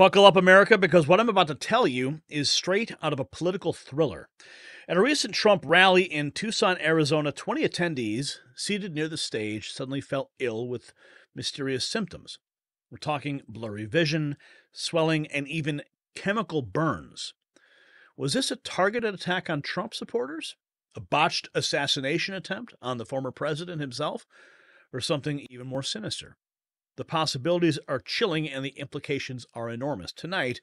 Buckle up, America, because what I'm about to tell you is straight out of a political thriller. At a recent Trump rally in Tucson, Arizona, 20 attendees seated near the stage suddenly fell ill with mysterious symptoms. We're talking blurry vision, swelling, and even chemical burns. Was this a targeted attack on Trump supporters? A botched assassination attempt on the former president himself? Or something even more sinister? The possibilities are chilling and the implications are enormous. Tonight,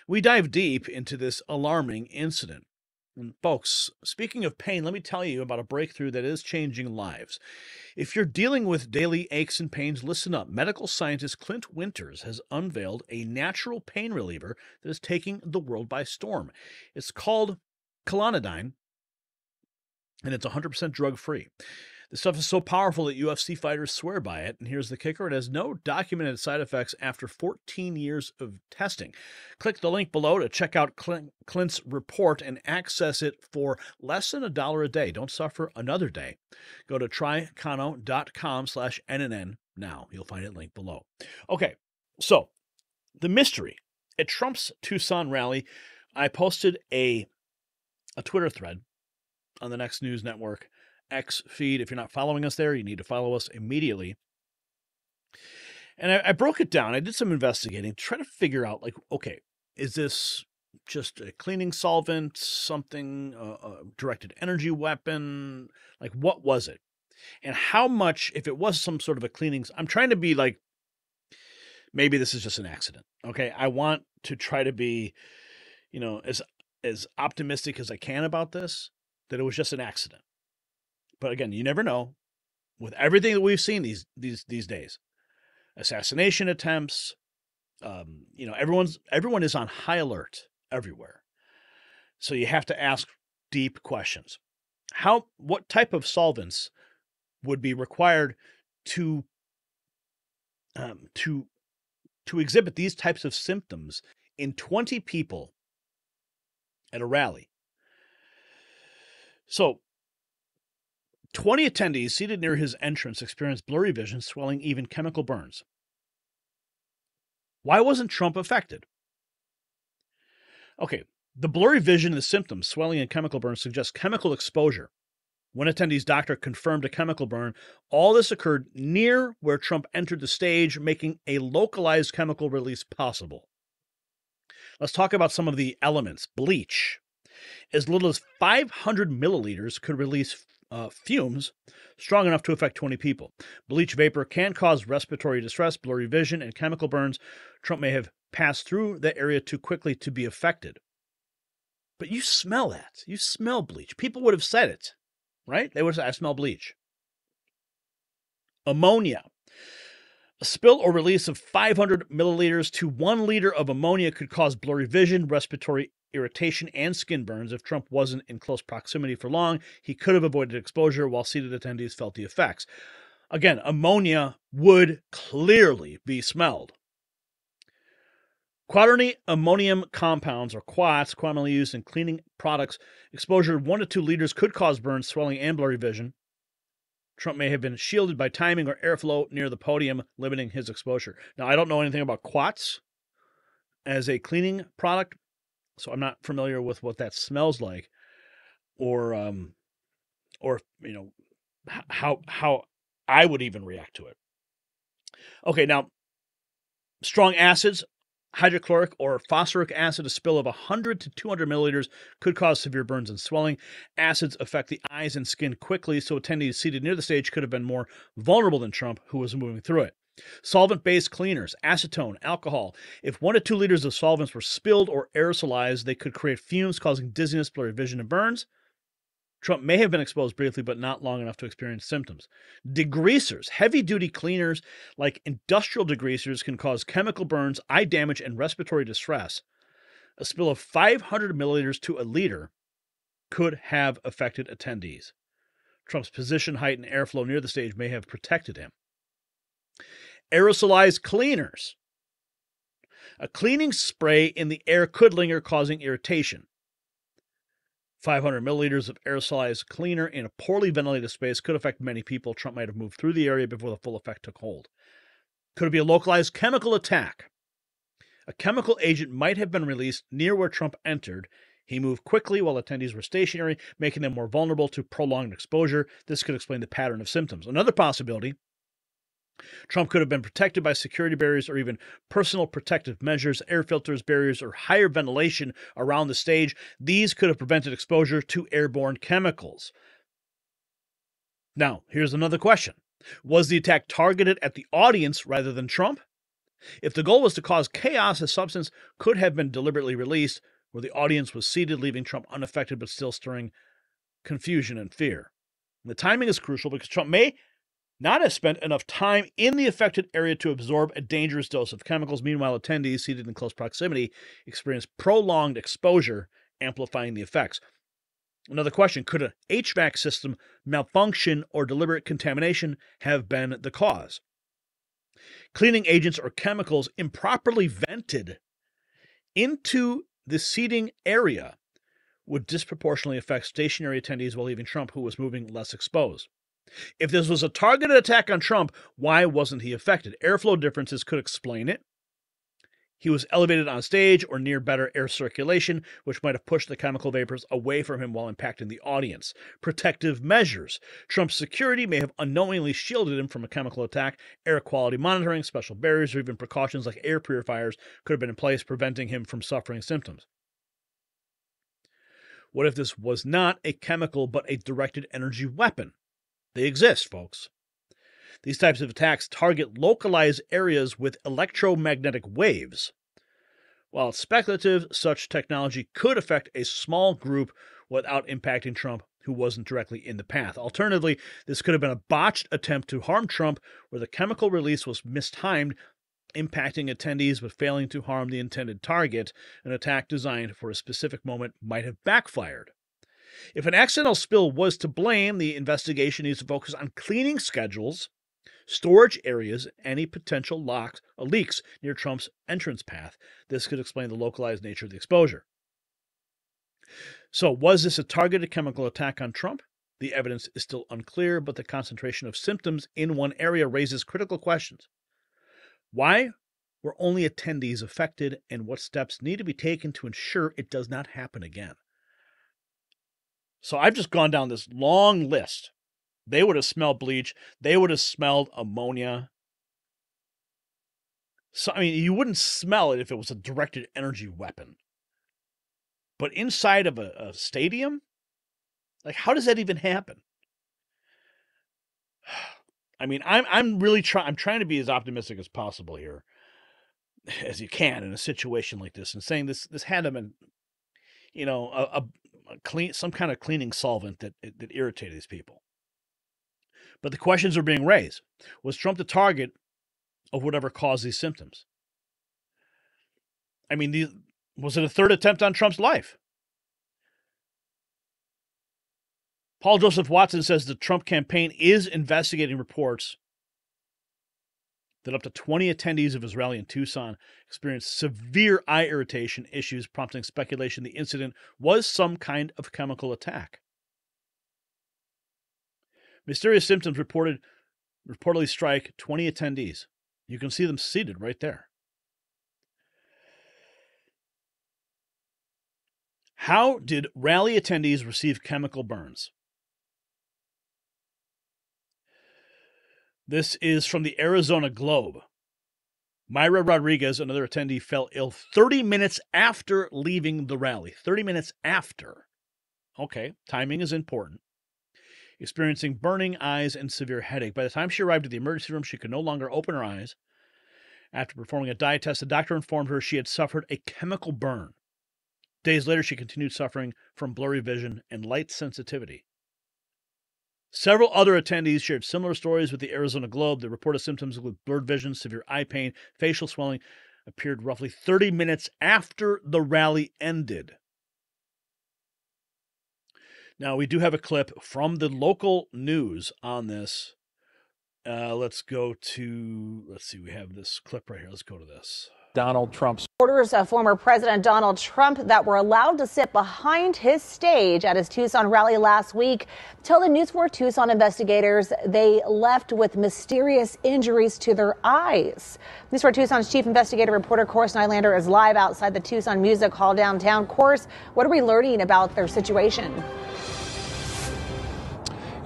we dive deep into this alarming incident. And folks, speaking of pain, let me tell you about a breakthrough that is changing lives. If you're dealing with daily aches and pains, listen up. Medical scientist Clint Winters has unveiled a natural pain reliever that is taking the world by storm. It's called Colonidine, and it's 100% drug-free. The stuff is so powerful that UFC fighters swear by it. And here's the kicker. It has no documented side effects after 14 years of testing. Click the link below to check out Clint's report and access it for less than $1 a day. Don't suffer another day. Go to trycono.com/NNN now. You'll find it linked below. Okay, so the mystery. At Trump's Tucson rally, I posted a Twitter thread on the Next News Network X feed. If you're not following us there, you need to follow us immediately. And I broke it down. I did some investigating to try to figure out, like, okay, is this just a cleaning solvent, something, a directed energy weapon? Like, what was it? And how much, if it was some sort of a cleaning, I'm trying to be like, maybe this is just an accident. Okay. I want to try to be, as optimistic as I can about this, that it was just an accident. But again, you never know. With everything that we've seen these days, assassination attempts, everyone is on high alert everywhere. So you have to ask deep questions. What type of solvents would be required to exhibit these types of symptoms in 20 people at a rally? So 20 attendees seated near his entrance experienced blurry vision, swelling, even chemical burns. Why wasn't Trump affected? Okay, the blurry vision and the symptoms, swelling and chemical burns, suggest chemical exposure. One attendee's doctor confirmed a chemical burn. All this occurred near where Trump entered the stage, making a localized chemical release possible. Let's talk about some of the elements. Bleach. As little as 500 milliliters could release fumes strong enough to affect 20 people. Bleach vapor can cause respiratory distress, blurry vision, and chemical burns. Trump may have passed through that area too quickly to be affected. But you smell that. You smell bleach. People would have said it, right? They would have said, I smell bleach. Ammonia. A spill or release of 500 milliliters to 1 liter of ammonia could cause blurry vision, respiratory irritation, and skin burns. If Trump wasn't in close proximity for long, he could have avoided exposure while seated attendees felt the effects. Again, ammonia would clearly be smelled. Quaternary ammonium compounds, or quats, commonly used in cleaning products. Exposure 1 to 2 liters could cause burns, swelling, and blurry vision. Trump may have been shielded by timing or airflow near the podium, limiting his exposure. Now, I don't know anything about quats as a cleaning product, so I'm not familiar with what that smells like, or how I would even react to it. Okay, now, strong acids, hydrochloric or phosphoric acid, a spill of 100 to 200 milliliters could cause severe burns and swelling. Acids affect the eyes and skin quickly, so attendees seated near the stage could have been more vulnerable than Trump, who was moving through it. Solvent-based cleaners, acetone, alcohol. If 1 to 2 liters of solvents were spilled or aerosolized, they could create fumes causing dizziness, blurry vision, and burns. Trump may have been exposed briefly, but not long enough to experience symptoms. Degreasers, heavy-duty cleaners like industrial degreasers, can cause chemical burns, eye damage, and respiratory distress. A spill of 500 milliliters to 1 liter could have affected attendees. Trump's position, height, and airflow near the stage may have protected him. Aerosolized cleaners. A cleaning spray in the air could linger, causing irritation. 500 milliliters of aerosolized cleaner in a poorly ventilated space could affect many people. Trump might have moved through the area before the full effect took hold. Could it be a localized chemical attack? A chemical agent might have been released near where Trump entered. He moved quickly while attendees were stationary, making them more vulnerable to prolonged exposure. This could explain the pattern of symptoms. Another possibility: Trump could have been protected by security barriers or even personal protective measures, air filters, barriers, or higher ventilation around the stage. These could have prevented exposure to airborne chemicals. Now, here's another question. Was the attack targeted at the audience rather than Trump? If the goal was to cause chaos, a substance could have been deliberately released where the audience was seated, leaving Trump unaffected but still stirring confusion and fear. And the timing is crucial because Trump may not have spent enough time in the affected area to absorb a dangerous dose of chemicals. Meanwhile, attendees seated in close proximity experienced prolonged exposure, amplifying the effects. Another question: could an HVAC system malfunction or deliberate contamination have been the cause? Cleaning agents or chemicals improperly vented into the seating area would disproportionately affect stationary attendees while leaving Trump, who was moving, less exposed. If this was a targeted attack on Trump, why wasn't he affected? Airflow differences could explain it. He was elevated on stage or near better air circulation, which might have pushed the chemical vapors away from him while impacting the audience. Protective measures: Trump's security may have unknowingly shielded him from a chemical attack. Air quality monitoring, special barriers, or even precautions like air purifiers could have been in place, preventing him from suffering symptoms. What if this was not a chemical but a directed energy weapon? They exist, folks. These types of attacks target localized areas with electromagnetic waves. While it's speculative, such technology could affect a small group without impacting Trump, who wasn't directly in the path. Alternatively, this could have been a botched attempt to harm Trump, where the chemical release was mistimed, impacting attendees but failing to harm the intended target. An attack designed for a specific moment might have backfired. If an accidental spill was to blame, the investigation needs to focus on cleaning schedules, storage areas, any potential leaks near Trump's entrance path. This could explain the localized nature of the exposure. So, was this a targeted chemical attack on Trump? The evidence is still unclear, but the concentration of symptoms in one area raises critical questions. Why were only attendees affected, and what steps need to be taken to ensure it does not happen again? So I've just gone down this long list. They would have smelled bleach. They would have smelled ammonia. So, I mean, you wouldn't smell it if it was a directed energy weapon. But inside of a stadium? Like, how does that even happen? I mean, I'm really I'm trying to be as optimistic as possible here, as you can in a situation like this, and saying this had to been, a clean, some kind of cleaning solvent that irritated these people. But the questions are being raised. Was Trump the target of whatever caused these symptoms? I mean, was it a third attempt on Trump's life? Paul Joseph Watson says the Trump campaign is investigating reports that up to 20 attendees of his rally in Tucson experienced severe eye irritation issues, prompting speculation the incident was some kind of chemical attack. Mysterious symptoms reportedly strike 20 attendees. You can see them seated right there. How did rally attendees receive chemical burns? This is from the Arizona Globe. Myra Rodriguez, another attendee, fell ill 30 minutes after leaving the rally. 30 minutes after. Okay, timing is important. Experiencing burning eyes and severe headache. By the time she arrived at the emergency room, she could no longer open her eyes. After performing a dye test, the doctor informed her she had suffered a chemical burn. Days later, she continued suffering from blurry vision and light sensitivity. Several other attendees shared similar stories with the Arizona Globe. The reported symptoms include blurred vision, severe eye pain, facial swelling, appeared roughly 30 minutes after the rally ended. Now, we do have a clip from the local news on this. Let's see, we have this clip right here. Let's go to this. Donald Trump's Supporters of former President Donald Trump that were allowed to sit behind his stage at his Tucson rally last week tell the News 4 Tucson investigators they left with mysterious injuries to their eyes. News 4 Tucson's chief investigative reporter Course Nylander is live outside the Tucson Music Hall downtown. Course, what are we learning about their situation?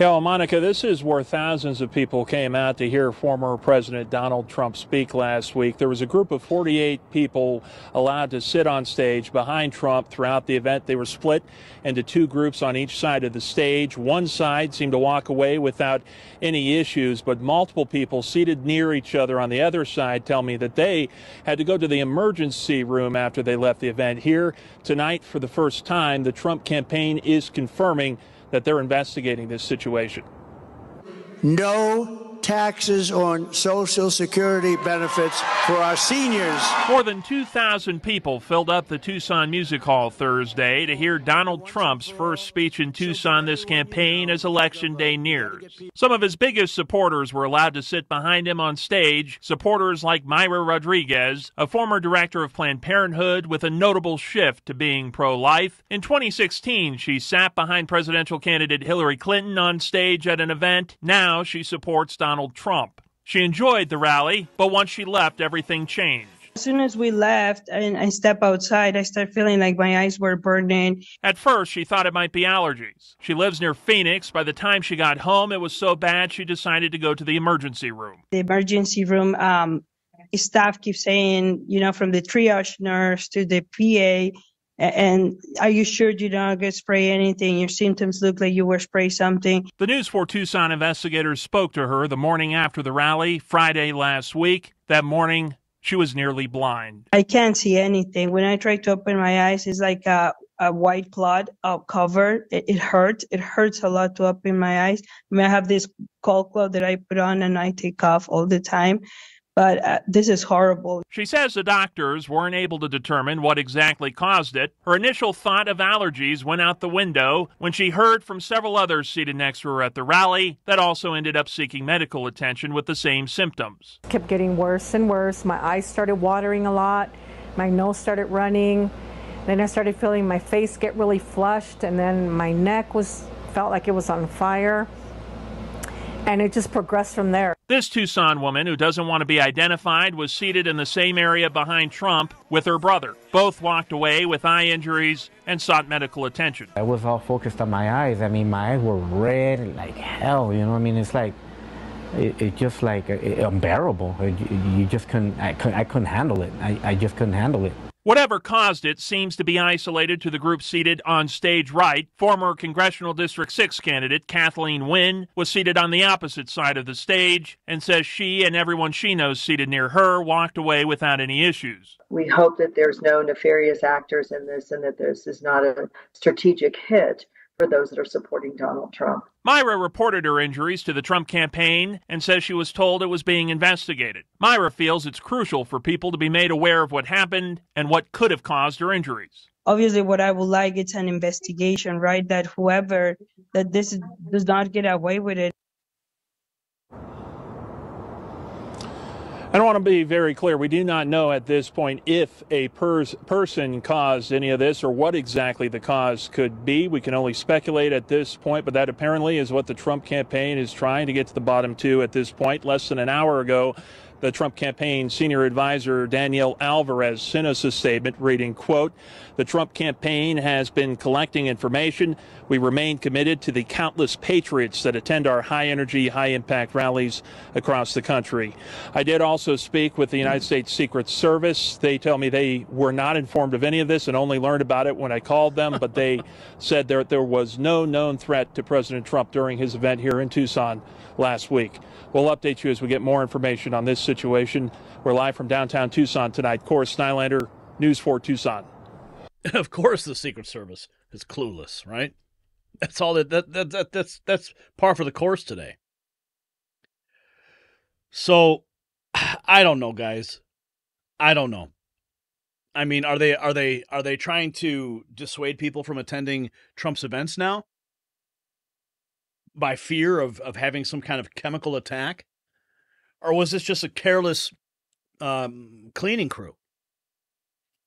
Yeah, well, Monica, this is where thousands of people came out to hear former President Donald Trump speak last week. There was a group of 48 people allowed to sit on stage behind Trump throughout the event. They were split into two groups on each side of the stage. One side seemed to walk away without any issues, but multiple people seated near each other on the other side tell me that they had to go to the emergency room after they left the event. Here tonight, for the first time, the Trump campaign is confirming that they're investigating this situation. No taxes on Social Security benefits for our seniors. More than 2,000 people filled up the Tucson Music Hall Thursday to hear Donald Trump's first speech in Tucson this campaign as Election Day nears. Some of his biggest supporters were allowed to sit behind him on stage, supporters like Mayra Rodriguez, a former director of Planned Parenthood with a notable shift to being pro-life. In 2016, she sat behind presidential candidate Hillary Clinton on stage at an event. Now she supports Donald Trump. She enjoyed the rally, but once she left, everything changed. As soon as we left and I step outside, I start feeling like my eyes were burning. At first, she thought it might be allergies. She lives near Phoenix. By the time she got home, it was so bad she decided to go to the emergency room. The emergency room staff keeps saying, from the triage nurse to the PA, and are you sure you don't get spray anything? Your symptoms look like you were sprayed something. The News 4 Tucson investigators spoke to her the morning after the rally, Friday last week. That morning, she was nearly blind. I can't see anything. When I try to open my eyes, it's like a white cloud covered. It hurts. It hurts a lot to open my eyes. I have this cold cloth that I put on and I take off all the time. But this is horrible. She says the doctors weren't able to determine what exactly caused it. Her initial thought of allergies went out the window when she heard from several others seated next to her at the rally that also ended up seeking medical attention with the same symptoms. It kept getting worse and worse. My eyes started watering a lot. My nose started running. Then I started feeling my face get really flushed, and then my neck felt like it was on fire. And it just progressed from there. This Tucson woman, who doesn't want to be identified, was seated in the same area behind Trump with her brother. Both walked away with eye injuries and sought medical attention. I was all focused on my eyes. I mean, my eyes were red like hell, I mean, it's like, it's just like unbearable. You just couldn't, I couldn't handle it. I just couldn't handle it. Whatever caused it seems to be isolated to the group seated on stage right. Former Congressional District 6 candidate Kathleen Wynne was seated on the opposite side of the stage and says she and everyone she knows seated near her walked away without any issues. We hope that there's no nefarious actors in this and that this is not a strategic hit for those that are supporting Donald Trump. Mayra reported her injuries to the Trump campaign and says she was told it was being investigated. Mayra feels it's crucial for people to be made aware of what happened and what could have caused her injuries. Obviously, what I would like is an investigation, right? That whoever, that this does not get away with it. I want to be very clear. We do not know at this point if a person caused any of this or what exactly the cause could be. We can only speculate at this point, but that apparently is what the Trump campaign is trying to get to the bottom to at this point. Less than an hour ago, the Trump campaign senior advisor Danielle Alvarez sent us a statement reading, quote, "The Trump campaign has been collecting information. We remain committed to the countless patriots that attend our high-energy, high-impact rallies across the country." I did also speak with the United States Secret Service. They tell me they were not informed of any of this and only learned about it when I called them, but they said there was no known threat to President Trump during his event here in Tucson last week. We'll update you as we get more information on this situation. We're live from downtown Tucson tonight. Course Nylander, News 4 Tucson. Of course the Secret Service is clueless, right? That's all that's par for the course today. So I don't know, guys. I don't know. I mean, are they trying to dissuade people from attending Trump's events now? By fear of having some kind of chemical attack? Or was this just a careless cleaning crew?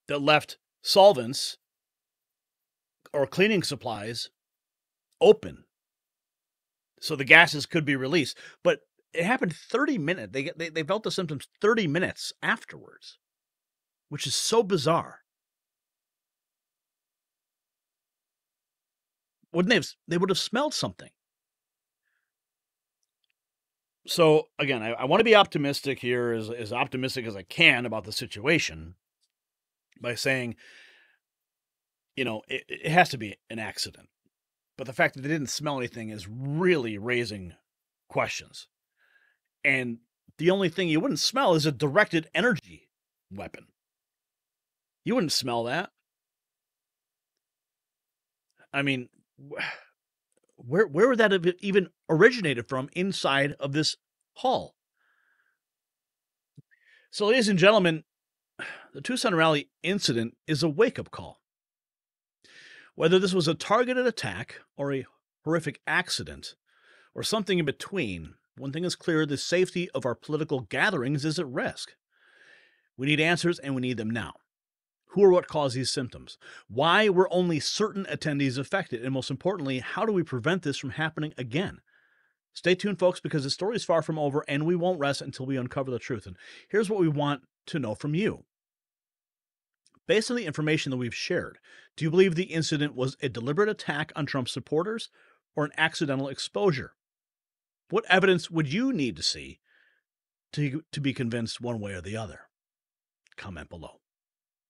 that left solvents or cleaning supplies open so the gases could be released. But it happened 30 minutes. They felt the symptoms 30 minutes afterwards, which is so bizarre. They would have smelled something. So again, I want to be optimistic here, as optimistic as I can about the situation, by saying, it has to be an accident. But the fact that they didn't smell anything is really raising questions. And the only thing you wouldn't smell is a directed energy weapon. You wouldn't smell that. I mean, where would that have even originated from inside of this hall? So, ladies and gentlemen, the Tucson rally incident is a wake-up call. Whether this was a targeted attack or a horrific accident or something in between, one thing is clear: the safety of our political gatherings is at risk. We need answers, and we need them now. Who or what caused these symptoms? Why were only certain attendees affected? And most importantly, how do we prevent this from happening again? Stay tuned, folks, because the story is far from over, and we won't rest until we uncover the truth. And here's what we want to know from you. Based on the information that we've shared, do you believe the incident was a deliberate attack on Trump supporters or an accidental exposure? What evidence would you need to see to be convinced one way or the other? Comment below.